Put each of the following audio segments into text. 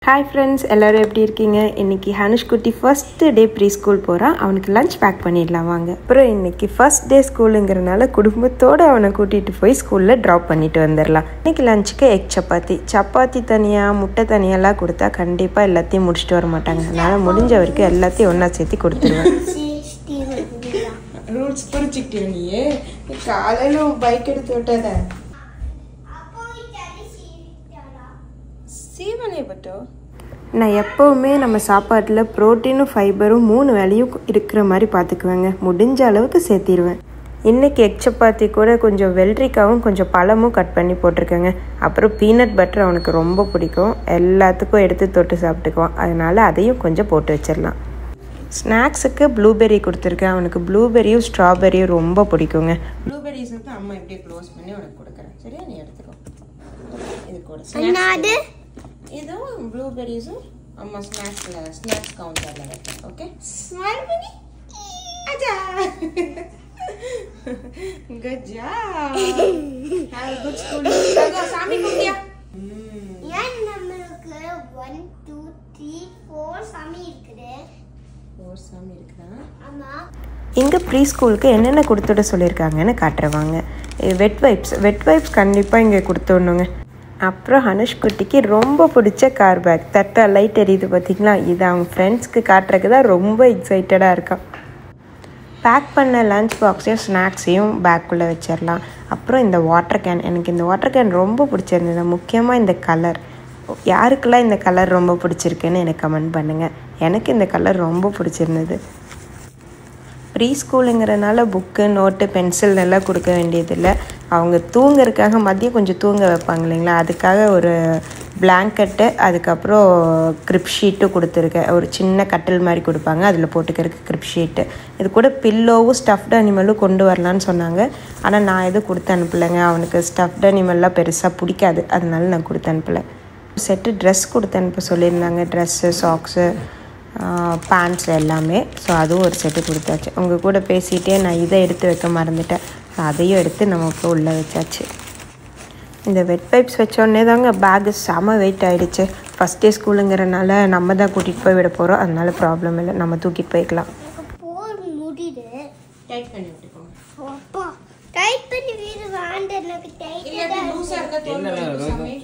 Hi friends, எல்லாரும் எப்படி இருக்கீங்க? இன்னைக்கு ஹனுஷ் குட்டி ஃபர்ஸ்ட் டே ப்ரீ ஸ்கூல் போறான். அவனுக்கு லஞ்ச் பேக் பண்ணிடலாம் வாங்க. அப்புறம் இன்னைக்கு ஃபர்ஸ்ட் டே ஸ்கூலுங்கிறனால குடும்பத்தோட அவனை கூட்டிட்டு போய் ஸ்கூல்ல டிராப் பண்ணிட்டு வந்துடலாம். இன்னைக்கு லஞ்சுக்கு எக் சப்பாத்தி தனியா முட்டை தனியெல்லாம் கொடுத்தா கண்டிப்பா எல்லாத்தையும் முடிச்சுட்டு வர மாட்டாங்க. அதனால முடிஞ்ச வரைக்கும் எல்லாத்தையும் ஒன்னா சேர்த்து கொடுத்துருவேன். ரூல்ஸ் புரிஞ்சுக்கிட்டே நீ காலையில பைக் எடுத்து விட்டத நான் எப்போவுமே நம்ம சாப்பாட்டில் ப்ரோட்டீனும் ஃபைபரும் 3 வேளையும் இருக்கிற மாதிரி பார்த்துக்குவேங்க. முடிஞ்ச அளவுக்கு சேர்த்திடுவேன். இன்றைக்கி எக் சப்பாத்தி கூட கொஞ்சம் வெள்ளரிக்காவும் கொஞ்சம் பழமும் கட் பண்ணி போட்டிருக்கேங்க. அப்புறம் பீனட் பட்டர் அவனுக்கு ரொம்ப பிடிக்கும். எல்லாத்துக்கும் எடுத்து தொட்டு சாப்பிட்டுக்குவான். அதனால் அதையும் கொஞ்சம் போட்டு வச்சிடலாம். ஸ்நாக்ஸுக்கு ப்ளூபெர்ரி கொடுத்துருக்கேன். அவனுக்கு ப்ளூபெர்ரியும் ஸ்ட்ராபெர்ரியும் ரொம்ப பிடிக்குங்க. ப்ளூபெர்ரிஸ் வந்து அம்மா எப்படி க்ளோஸ் பண்ணி அவனுக்கு கொடுக்குறேன். சரியா, நீ எடுத்துக்கோ. இது கூட இதுவும் ப்ளூபெர்ரிஸும் அம்மா ஸ்நாக்ஸ் கவுண்டரில் வைப்பேன். ஓகே, ஸ்மைல் பண்ணி அஜா good job. Have a good school. சாமி கும்பியா? ஏன் நமக்கு 1 2 3 4 சாமி இருக்குது. 4 சாமி இருக்குதா? ஆமா. இங்கே ப்ரீ ஸ்கூலுக்கு என்னென்ன கொடுத்துட சொல்லியிருக்காங்கன்னு காட்டுறவாங்க. வெட் வைப்ஸ் கண்டிப்பாக இங்கே கொடுத்துடணுங்க. அப்புறம் ஹனுஷ் குட்டிக்கு ரொம்ப பிடிச்ச கார் பேக். தட்டா லைட் எரியுது பார்த்தீங்களா? இது அவங்க ஃப்ரெண்ட்ஸ்க்கு காட்டுறதுக்கு தான் ரொம்ப எக்ஸைட்டடாக இருக்கான். பேக் பண்ண லஞ்ச் பாக்ஸையும் ஸ்நாக்ஸையும் பேக்குள்ளே வச்சிடலாம். அப்புறம் இந்த வாட்டர் கேன், எனக்கு இந்த வாட்டர் கேன் ரொம்ப பிடிச்சிருந்தது. முக்கியமாக இந்த கலர். யாருக்கெல்லாம் இந்த கலர் ரொம்ப பிடிச்சிருக்குன்னு எனக்கு கமெண்ட் பண்ணுங்கள். எனக்கு இந்த கலர் ரொம்ப பிடிச்சிருந்தது. ப்ரீ ஸ்கூலுங்கிறனால புக்கு நோட்டு பென்சில் எல்லாம் கொடுக்க வேண்டியதில்லை. அவங்க தூங்குறதுக்காக மதியம் கொஞ்சம் தூங்க வைப்பாங்க இல்லைங்களா, அதுக்காக ஒரு பிளாங்கெட்டு அதுக்கப்புறம் கிரிப் ஷீட்டும் கொடுத்துருக்கேன். ஒரு சின்ன கட்டில் மாதிரி கொடுப்பாங்க, அதில் போட்டுக்கிறதுக்கு கிரிப் ஷீட்டு. இது கூட பில்லோவும் ஸ்டஃப்டு அனிமலும் கொண்டு வரலான்னு சொன்னாங்க. ஆனால் நான் எதுவும் கொடுத்து அனுப்பலைங்க. அவனுக்கு ஸ்டஃப்டு அனிமல்லாம் பெருசாக பிடிக்காது, அதனால நான் கொடுத்து அனுப்பலை. செட்டு ட்ரெஸ் கொடுத்து அனுப்ப சொல்லியிருந்தாங்க. ட்ரெஸ்ஸு, சாக்ஸு, பேண்ட்ஸ் எல்லாமே. ஸோ அதுவும் ஒரு செட்டு கொடுத்தாச்சு. உங்கள் கூட பேசிகிட்டே நான் இதை எடுத்து வைக்க மறந்துட்டேன். அதையும் எடுத்து நமக்கு உள்ளே வச்சாச்சு. இந்த வெட் பைப்ஸ் வச்சோடனே தாங்க பேகு செம வெயிட் ஆகிடுச்சு. ஃபஸ்ட் டே ஸ்கூலுங்கிறனால நம்ம தான் கூட்டிகிட்டு போய் விட போகிறோம். அதனால ப்ராப்ளம் இல்லை, நம்ம தூக்கிட்டு போய்க்கலாம். டைட் பண்ணி விட்டுக்கோங்க. டைட் பண்ணி வீடு வாண்டே எனக்கு டைட் இல்ல லூசா இருக்க தோணுது.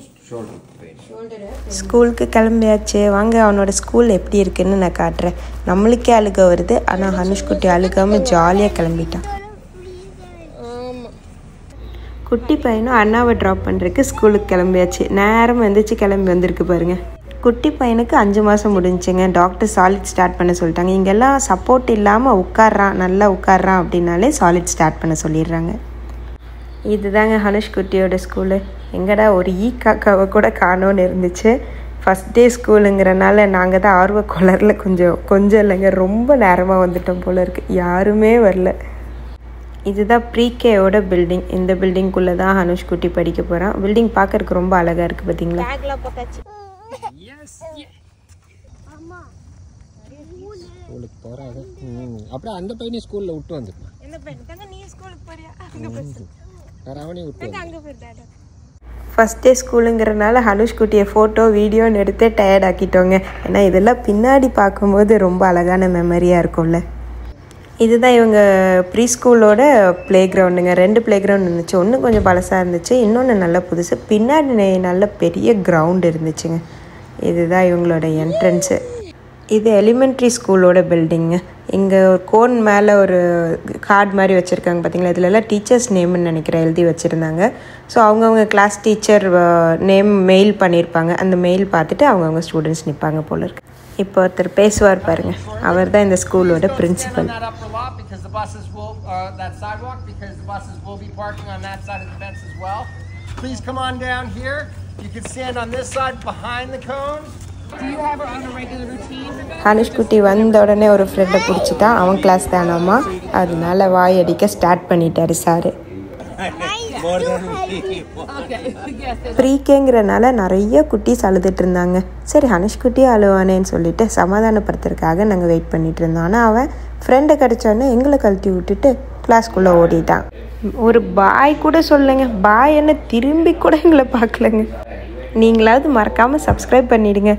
ஸ்கூலுக்கு கிளம்பியாச்சு வாங்க. அவனோட ஸ்கூல் எப்படி இருக்குன்னு நான் காட்டுறேன். நம்மளுக்கே அழுக வருது, ஆனால் ஹனுஷ் குட்டி அழுகாமல் ஜாலியாக கிளம்பிட்டான். குட்டி பையனும் அண்ணாவை ட்ராப் பண்ணுறதுக்கு ஸ்கூலுக்கு கிளம்பியாச்சு. நேரம் வந்துச்சு, கிளம்பி வந்திருக்கு பாருங்கள். குட்டி பையனுக்கு 5 மாதம் முடிஞ்சுங்க. டாக்டர் சாலிட் ஸ்டார்ட் பண்ண சொல்லிட்டாங்க. இங்கெல்லாம் சப்போர்ட் இல்லாமல் நல்லா உட்கார்றான் அப்படின்னாலே சாலிட் ஸ்டார்ட் பண்ண சொல்லிடுறாங்க. இதுதாங்க ஹனுஷ் குட்டியோட ஸ்கூலு. எங்கடா ஒரு காக்காவை கூட காணோன்னு இருந்துச்சு. ஃபஸ்ட் டே ஸ்கூலுங்கிறனால நாங்கள் தான் ஆர்வ கோளாறில் கொஞ்சம் இல்லைங்க, ரொம்ப நேரமாக வந்துட்டோம் போல இருக்குது. யாருமே வரல. இதுதான் ப்ரீகேயோட பில்டிங். இந்த பில்டிங்குள்ளே தான் ஹனுஷ் குட்டி படிக்க போகிறான். பில்டிங் பார்க்கறதுக்கு ரொம்ப அழகாக இருக்குது பார்த்தீங்களா? ஸ்கூலுக்கு போறாங்க. அப்புறம் அந்த பையனை ஸ்கூல்ல விட்டு வந்துருக்கான். இந்த பையன் தங்க நீ ஸ்கூலுக்கு போறியா? அங்க போய் அவனையும் விட்டு அங்க போயிட்டாடா. ஃபஸ்ட் டே ஸ்கூலுங்கிறனால ஹனுஷ் குட்டியை ஃபோட்டோ வீடியோன்னு எடுத்து டயர்ட் ஆக்கிட்டோங்க. ஏன்னா இதெல்லாம் பின்னாடி பார்க்கும்போது ரொம்ப அழகான மெமரியாக இருக்கும்ல. இதுதான் இவங்க ப்ரீ ஸ்கூலோட ப்ளே கிரவுண்டுங்க. 2 ப்ளே கிரவுண்ட் இருந்துச்சு. ஒன்று கொஞ்சம் பழசாக இருந்துச்சு, இன்னொன்று நல்ல புதுசு. பின்னாடி நல்ல பெரிய கிரவுண்ட் இருந்துச்சுங்க. இதுதான் இவங்களோட என்ட்ரன்ஸு. இது எலிமெண்ட்ரி ஸ்கூலோட பில்டிங்கு. இங்கே ஒரு கோன் மேலே ஒரு கார்டு மாதிரி வச்சுருக்காங்க பார்த்தீங்களா? இதிலெல்லாம் டீச்சர்ஸ் நேம்னு நினைக்கிறேன் எழுதி வச்சுருந்தாங்க. ஸோ அவங்கவுங்க கிளாஸ் டீச்சர் நேம் மெயில் பண்ணியிருப்பாங்க. அந்த மெயில் பார்த்துட்டு அவங்கவுங்க ஸ்டூடெண்ட்ஸ் நிற்பாங்க போல இருக்கு. இப்போ ஒருத்தர் பேசுவார் பாருங்க, அவர் தான் இந்த ஸ்கூலோட பிரின்சிபல். ஹனுஷ் குட்டி வந்த உடனே ஒரு ஃப்ரெண்டை பிடிச்சிட்டான். அவன் கிளாஸ் தானாமா, அதனால வாய் அடிக்க ஸ்டார்ட் பண்ணிட்டாரு சாரு. ப்ரீகேங்கிறனால நிறைய குட்டீஸ் அழுதுட்டு இருந்தாங்க. சரி ஹனுஷ் குட்டியே அழுவானேன்னு சொல்லிட்டு சமாதானப்படுத்துறதுக்காக நாங்கள் வெயிட் பண்ணிட்டு இருந்தோம். ஆனால் அவன் ஃப்ரெண்டை கிடச்சோடனே எங்களை கழட்டி விட்டுட்டு கிளாஸ்க்குள்ளே ஓடிட்டான். ஒரு பாய் கூட சொல்லுங்க, பாய் என்ன திரும்பி கூட எங்களை பார்க்கலங்க. நீங்களாவது மறக்காமல் சப்ஸ்கிரைப் பண்ணிடுங்க.